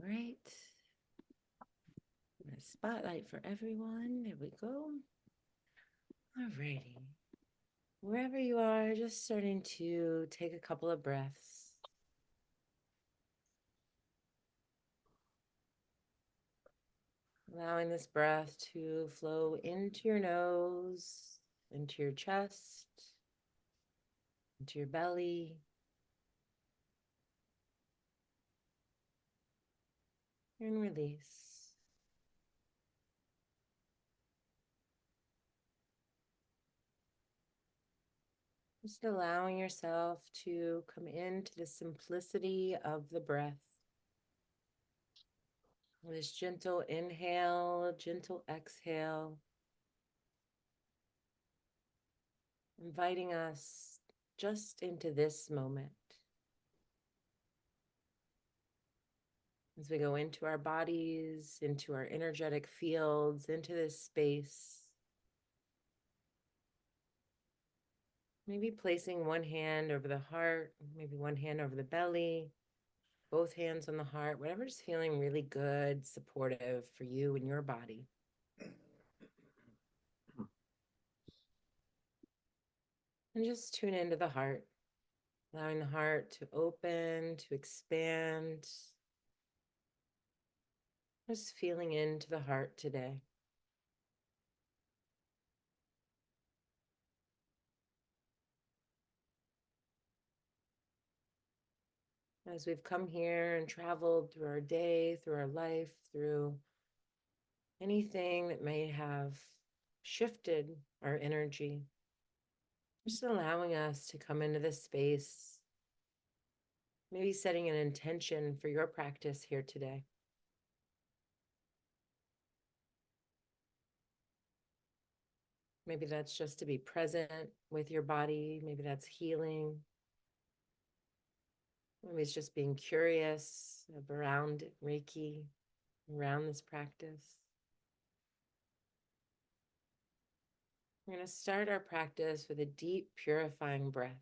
Right. A spotlight for everyone. There we go. Alrighty. Wherever you are, just starting to take a couple of breaths. Allowing this breath to flow into your nose, into your chest, into your belly. And release. Just allowing yourself to come into the simplicity of the breath. This gentle inhale, gentle exhale, inviting us just into this moment. As we go into our bodies, into our energetic fields, into this space, maybe placing one hand over the heart, maybe one hand over the belly, both hands on the heart, whatever's feeling really good, supportive for you and your body. And just tune into the heart, allowing the heart to open, to expand. Just feeling into the heart today. As we've come here and traveled through our day, through our life, through anything that may have shifted our energy, just allowing us to come into this space, maybe setting an intention for your practice here today. Maybe that's just to be present with your body. Maybe that's healing. Maybe it's just being curious around Reiki, around this practice. We're going to start our practice with a deep, purifying breath.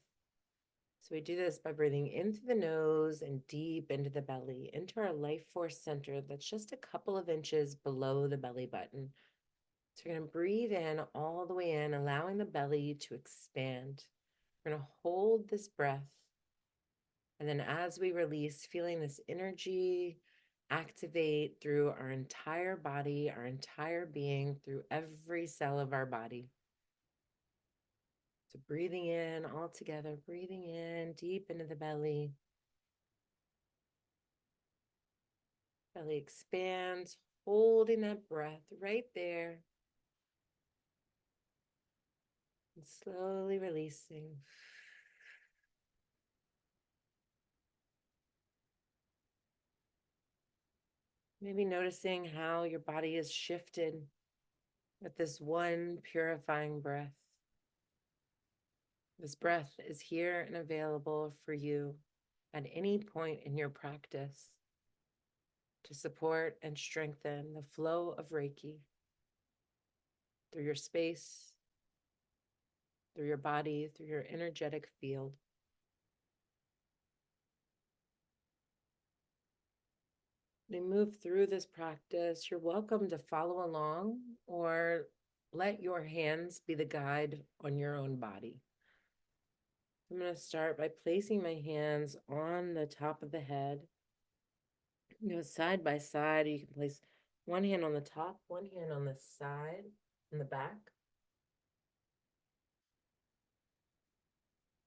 So we do this by breathing in through the nose and deep into the belly, into our life force center that's just a couple of inches below the belly button. So we're going to breathe in all the way in, allowing the belly to expand. We're going to hold this breath. And then as we release, feeling this energy activate through our entire body, our entire being, through every cell of our body. So breathing in all together, breathing in deep into the belly. Belly expands, holding that breath right there. And slowly releasing. Maybe noticing how your body is shifted with this one purifying breath. This breath is here and available for you at any point in your practice to support and strengthen the flow of Reiki through your space, through your body, through your energetic field. We move through this practice. You're welcome to follow along or let your hands be the guide on your own body. I'm going to start by placing my hands on the top of the head. Side by side. You can place one hand on the top, one hand on the side, in the back.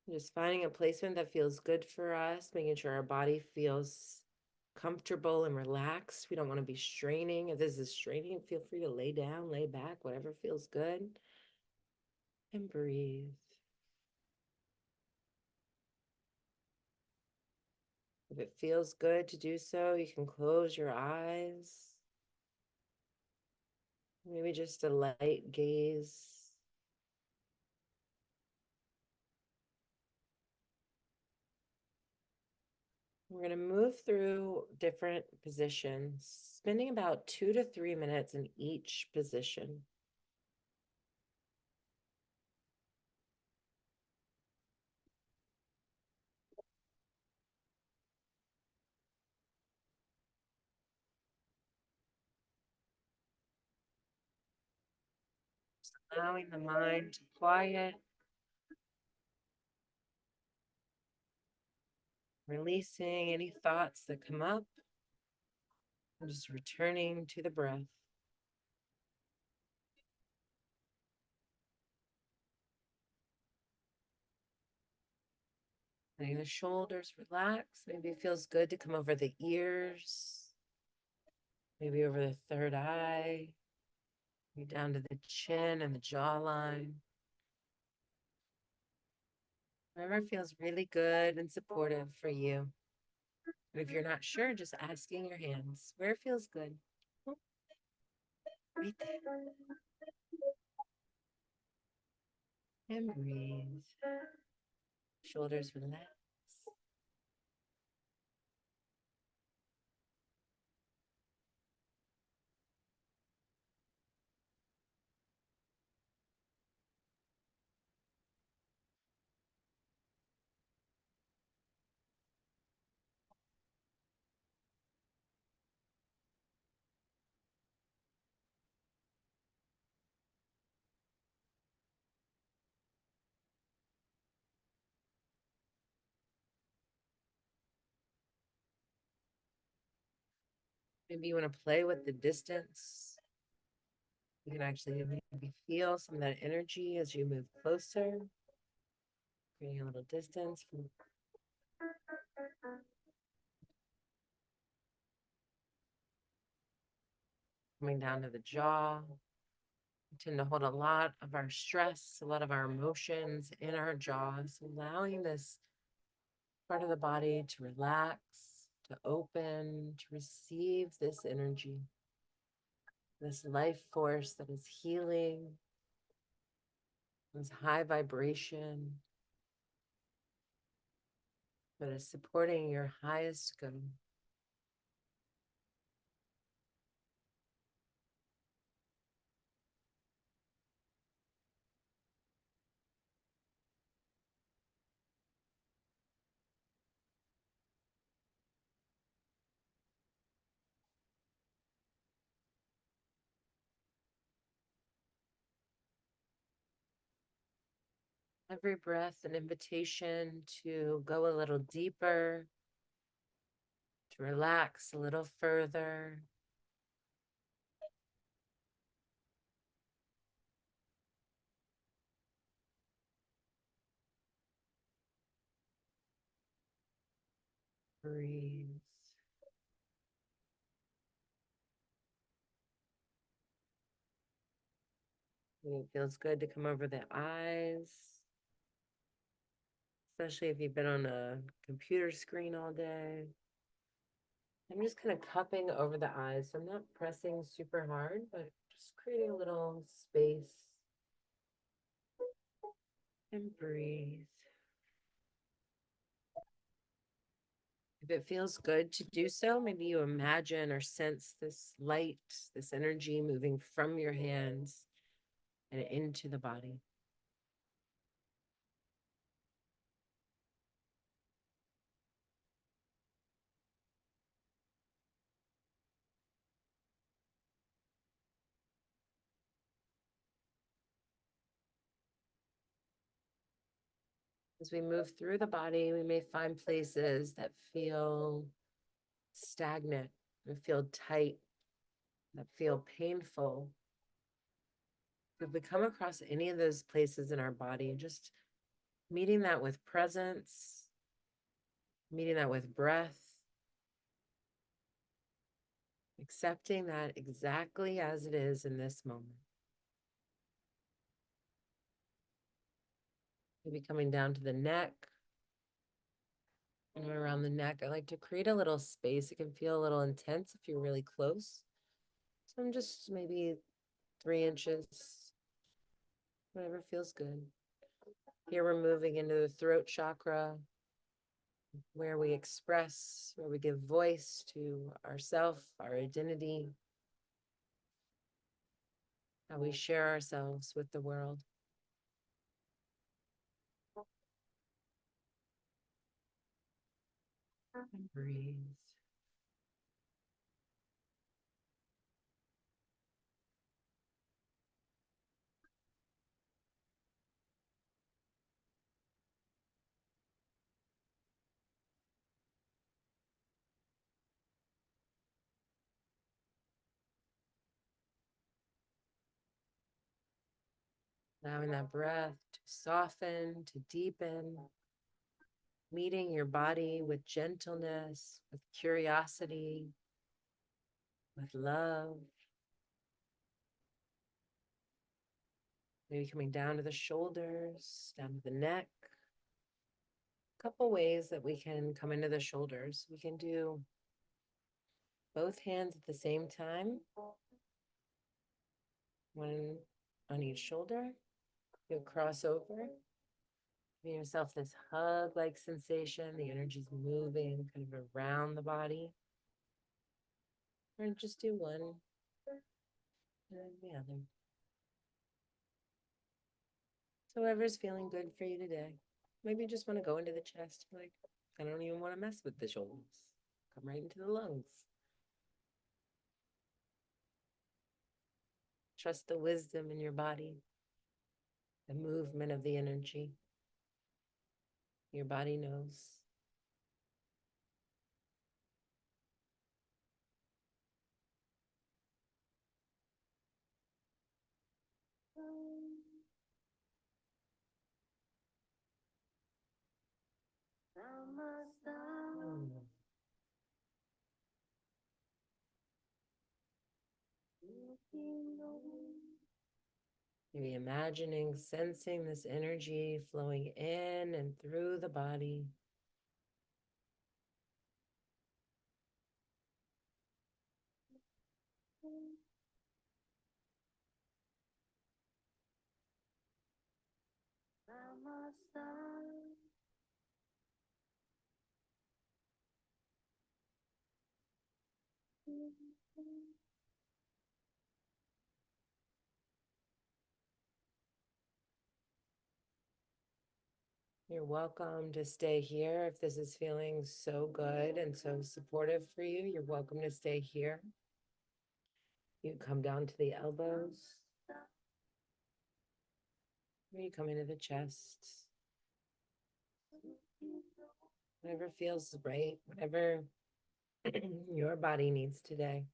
Just finding a placement that feels good for us, making sure our body feels comfortable and relaxed. We don't want to be straining. If this is straining, feel free to lay down, lay back, whatever feels good. And breathe. If it feels good to do so, you can close your eyes. Maybe just a light gaze. We're going to move through different positions, spending about 2 to 3 minutes in each position. Allowing the mind to quiet, releasing any thoughts that come up, and just returning to the breath. Letting the shoulders relax. Maybe it feels good to come over the ears, maybe over the third eye, maybe down to the chin and the jawline. Wherever feels really good and supportive for you. And if you're not sure, just asking your hands where it feels good. Right there. And breathe. Shoulders relax. Maybe you want to play with the distance. You can actually maybe feel some of that energy as you move closer, creating a little distance from coming down to the jaw. We tend to hold a lot of our stress, a lot of our emotions in our jaws, allowing this part of the body to relax, to open, to receive this energy, this life force that is healing, this high vibration that is supporting your highest good. Every breath, an invitation to go a little deeper, to relax a little further. Breathe. It feels good to come over the eyes, especially if you've been on a computer screen all day. I'm just kind of cupping over the eyes. So I'm not pressing super hard, but just creating a little space. And breathe. If it feels good to do so, maybe you imagine or sense this light, this energy moving from your hands and into the body. As we move through the body, we may find places that feel stagnant, that feel tight, that feel painful. If we come across any of those places in our body, just meeting that with presence, meeting that with breath, accepting that exactly as it is in this moment. Maybe coming down to the neck and around the neck. I like to create a little space. It can feel a little intense if you're really close. So I'm just maybe 3 inches, whatever feels good. Here we're moving into the throat chakra, where we express, where we give voice to ourself, our identity, how we share ourselves with the world. And breathe. Allowing that breath to soften, to deepen, meeting your body with gentleness, with curiosity, with love. Maybe coming down to the shoulders, down to the neck. A couple ways that we can come into the shoulders. We can do both hands at the same time, one on each shoulder. You'll cross over, giving yourself this hug-like sensation. The energy's moving kind of around the body. Or just do one and then the other. So whatever's feeling good for you today. Maybe you just want to go into the chest. Like, I don't even want to mess with the shoulders. Come right into the lungs. Trust the wisdom in your body, the movement of the energy. Your body knows. Maybe imagining, sensing this energy flowing in and through the body. You're welcome to stay here if this is feeling so good and so supportive for you. You're welcome to stay here. You come down to the elbows. You come into the chest. Whatever feels right, whatever your body needs today.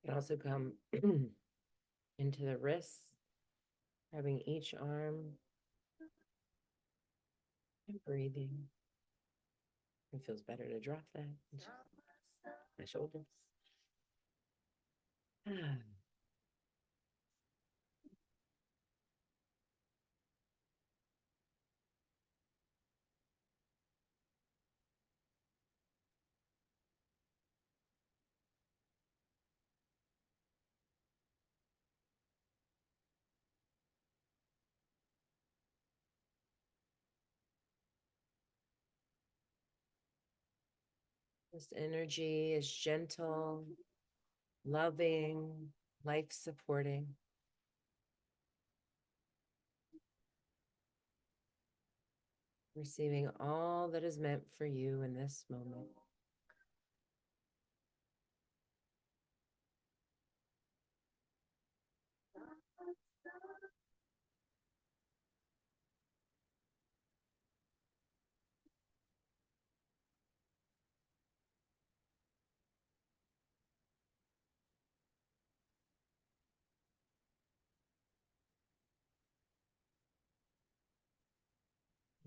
You can also come into the wrists, grabbing each arm and breathing. It feels better to drop that. My shoulders. This energy is gentle, loving, life supporting. Receiving all that is meant for you in this moment.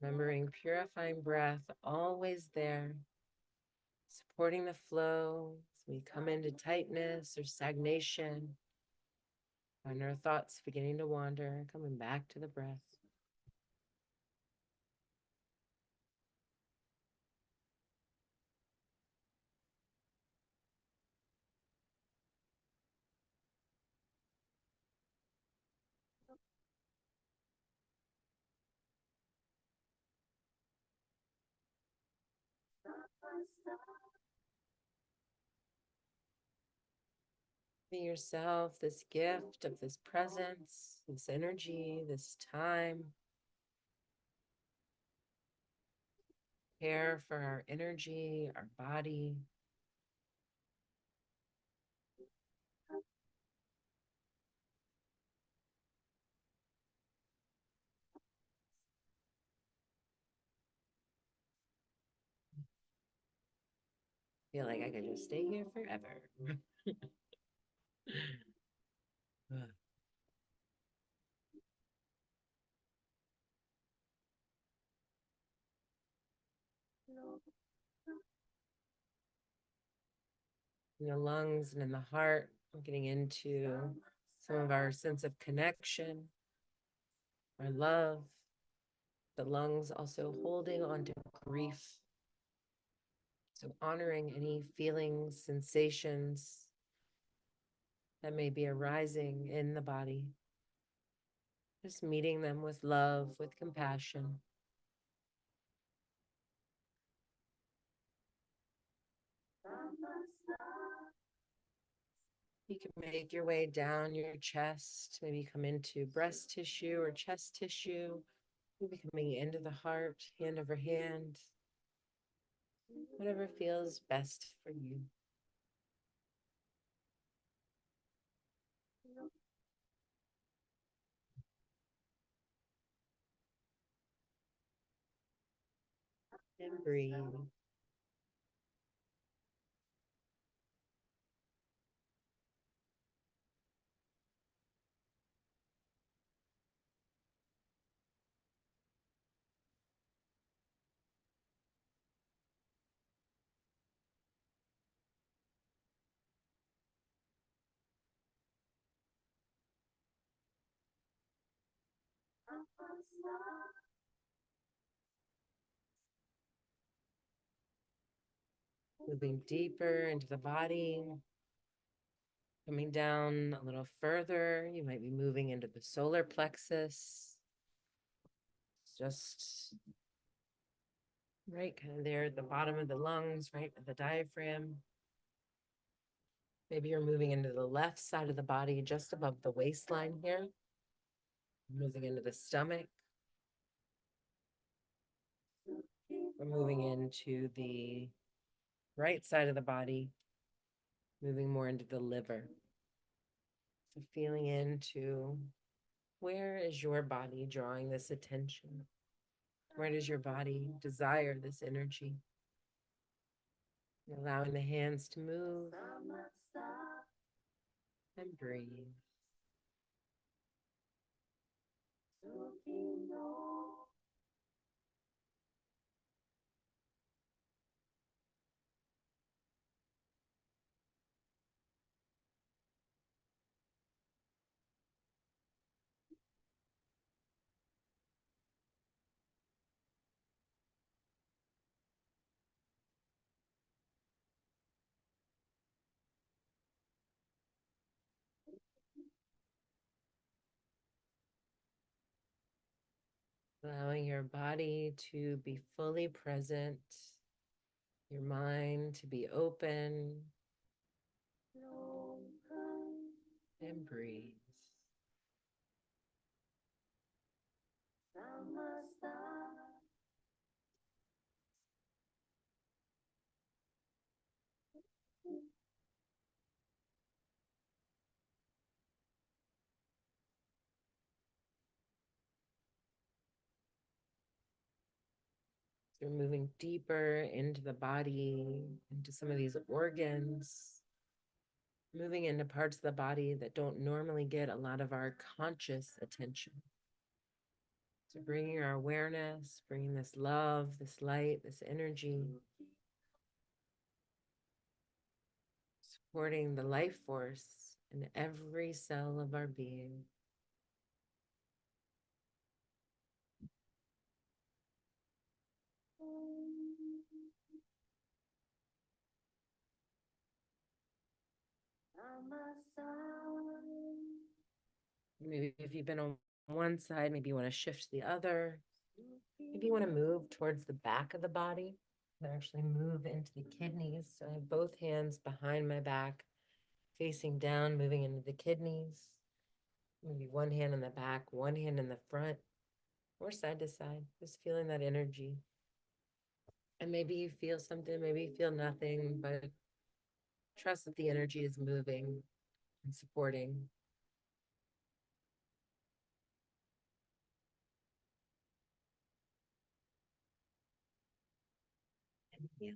Remembering purifying breath, always there, supporting the flow as we come into tightness or stagnation, and our thoughts beginning to wander, coming back to the breath. Be yourself this gift of this presence, this energy, this time. Care for our energy, our body. Feel like I could just stay here forever. in the lungs and in the heart. We're getting into some of our sense of connection, our love. The lungs also holding on to grief. So honoring any feelings, sensations that may be arising in the body. Just meeting them with love, with compassion. You can make your way down your chest, maybe come into breast tissue or chest tissue, maybe coming into the heart, hand over hand, whatever feels best for you. And breathe. Moving deeper into the body, coming down a little further. You might be moving into the solar plexus. Just right kind of there at the bottom of the lungs, right at the diaphragm. Maybe you're moving into the left side of the body, just above the waistline here. Moving into the stomach. We're moving into the right side of the body, moving more into the liver. So feeling into where is your body drawing this attention? Where does your body desire this energy? Allowing the hands to move and breathe. Allowing your body to be fully present, your mind to be open, and breathe. You're moving deeper into the body, into some of these organs, moving into parts of the body that don't normally get a lot of our conscious attention. So bringing our awareness, bringing this love, this light, this energy, supporting the life force in every cell of our being. Maybe if you've been on one side, maybe you want to shift to the other. Maybe you want to move towards the back of the body and actually move into the kidneys. So I have both hands behind my back, facing down, moving into the kidneys. Maybe one hand in the back, one hand in the front, or side to side, just feeling that energy. And maybe you feel something, maybe you feel nothing, but trust that the energy is moving and supporting. Yeah.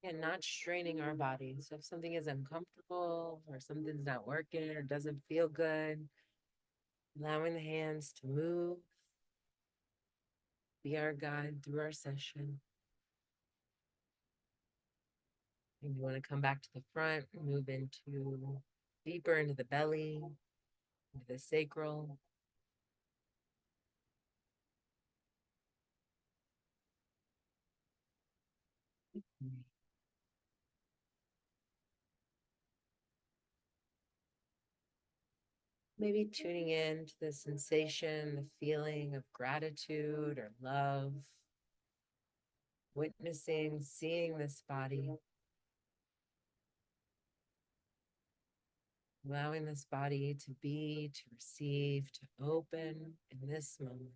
and not straining our body. So if something is uncomfortable or something's not working or doesn't feel good, allowing the hands to move, be our guide through our session. And you want to come back to the front, move into deeper into the belly, into the sacral. Maybe tuning in to the sensation, the feeling of gratitude or love, witnessing, seeing this body, allowing this body to be, to receive, to open in this moment.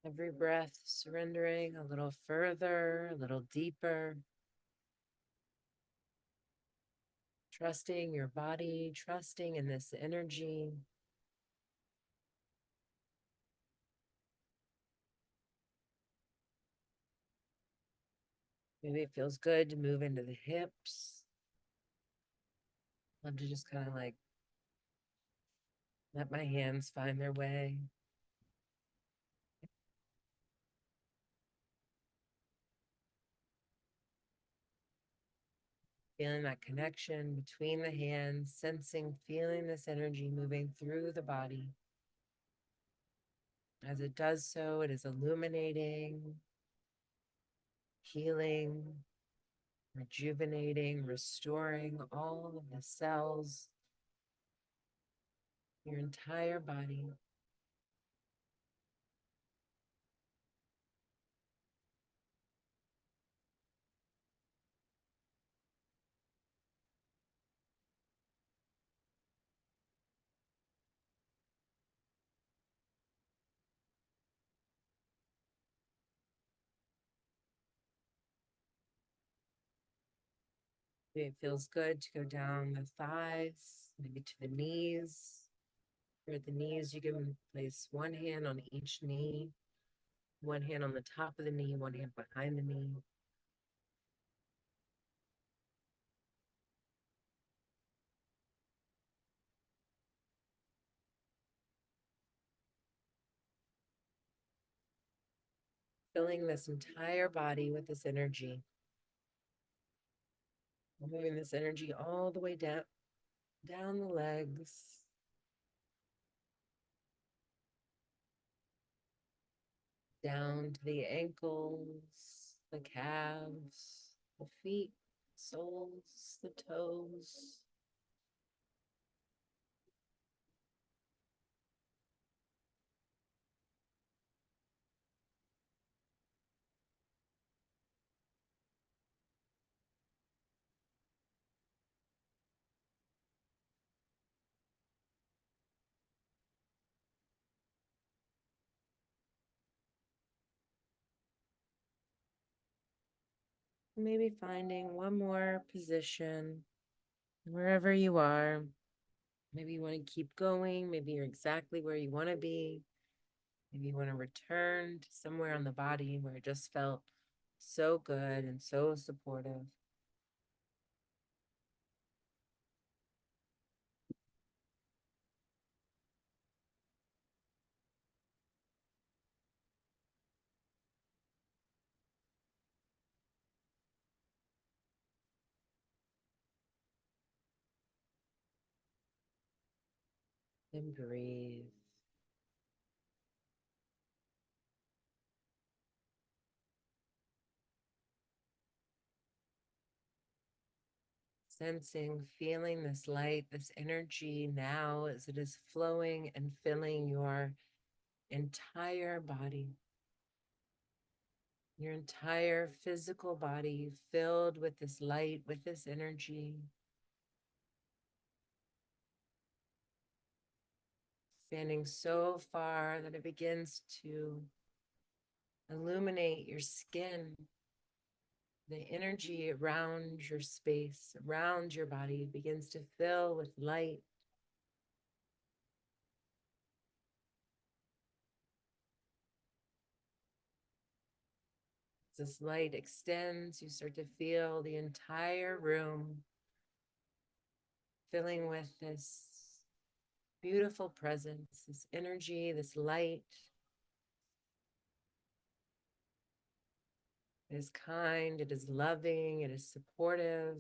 Every breath surrendering a little further, a little deeper, trusting your body, trusting in this energy. Maybe it feels good to move into the hips. Love to just kind of like let my hands find their way. Feeling that connection between the hands, sensing, feeling this energy moving through the body. As it does so, it is illuminating, healing, rejuvenating, restoring all of the cells, your entire body. Maybe it feels good to go down the thighs, maybe to the knees. Here at the knees, you can place one hand on each knee, one hand on the top of the knee, one hand behind the knee. Filling this entire body with this energy, moving this energy all the way down the legs, down to the ankles, the calves, the feet, soles, the toes. Maybe finding one more position wherever you are. Maybe you want to keep going. Maybe you're exactly where you want to be. Maybe you want to return to somewhere on the body where it just felt so good and so supportive. And breathe. Sensing, feeling this light, this energy now as it is flowing and filling your entire body, your entire physical body filled with this light, with this energy, expanding so far that it begins to illuminate your skin. The energy around your space, around your body begins to fill with light. As this light extends, you start to feel the entire room filling with this beautiful presence, this energy, this light. It is kind, it is loving, it is supportive.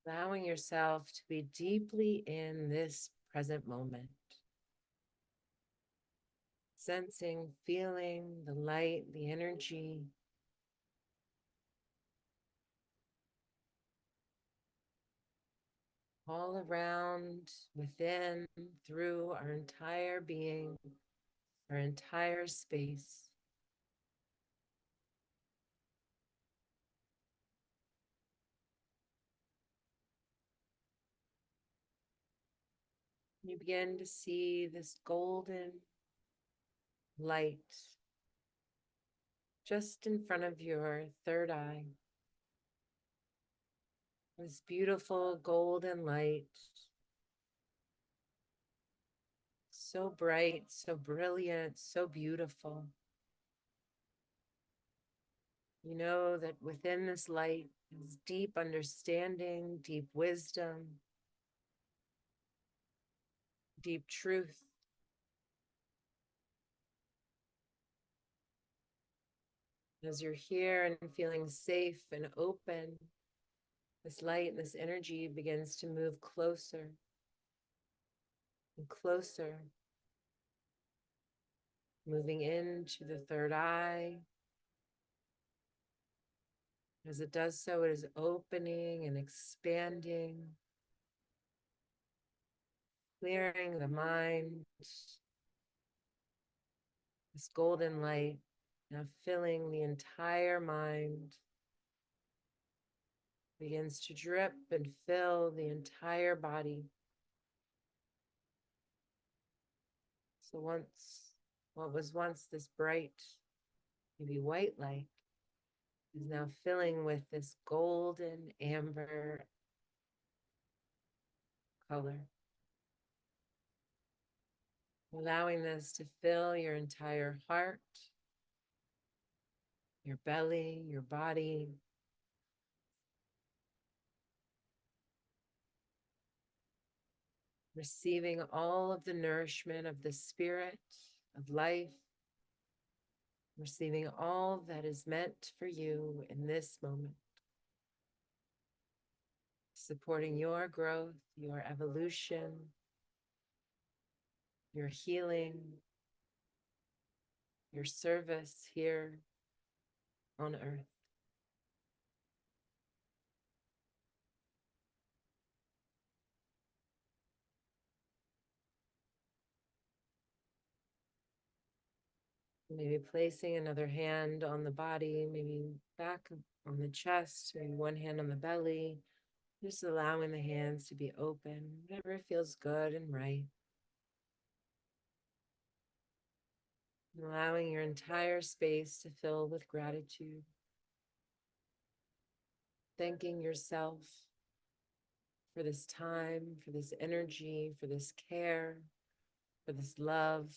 Allowing yourself to be deeply in this present moment. Sensing, feeling the light, the energy. All around, within, through our entire being, our entire space. You begin to see this golden light just in front of your third eye. This beautiful golden light, so bright, so brilliant, so beautiful. You know that within this light is deep understanding, deep wisdom, deep truth. As you're here and feeling safe and open, this light and this energy begins to move closer and closer, moving into the third eye. As it does so, it is opening and expanding, clearing the mind. This golden light now filling the entire mind begins to drip and fill the entire body. So what was once this bright, maybe white light is now filling with this golden amber color. Allowing this to fill your entire heart, your belly, your body. Receiving all of the nourishment of the spirit, of life, receiving all that is meant for you in this moment, supporting your growth, your evolution, your healing, your service here on earth. Maybe placing another hand on the body, maybe back on the chest, maybe one hand on the belly, just allowing the hands to be open, whatever feels good and right. Allowing your entire space to fill with gratitude. Thanking yourself for this time, for this energy, for this care, for this love.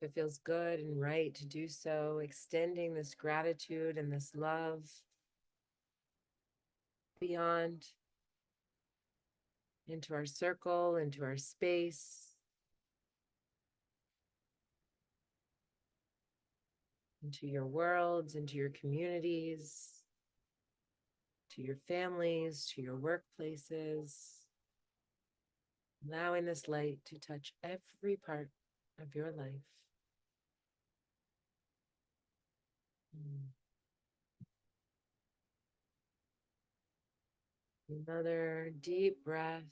If it feels good and right to do so, extending this gratitude and this love beyond into our circle, into our space, into your worlds, into your communities, to your families, to your workplaces, allowing this light to touch every part of your life. Another deep breath.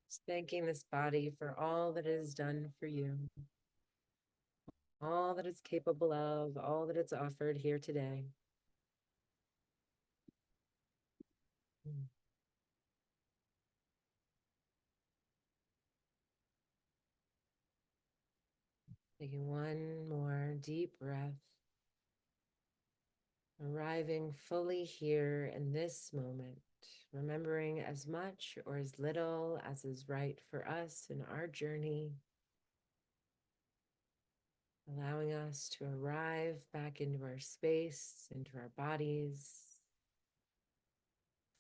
Just thanking this body for all that it has done for you, all that it's capable of, all that it's offered here today. Taking one more deep breath, arriving fully here in this moment, remembering as much or as little as is right for us in our journey, allowing us to arrive back into our space, into our bodies,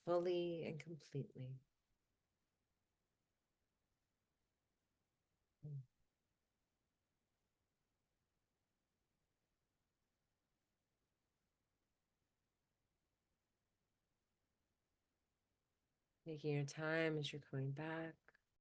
fully and completely. Taking your time as you're coming back.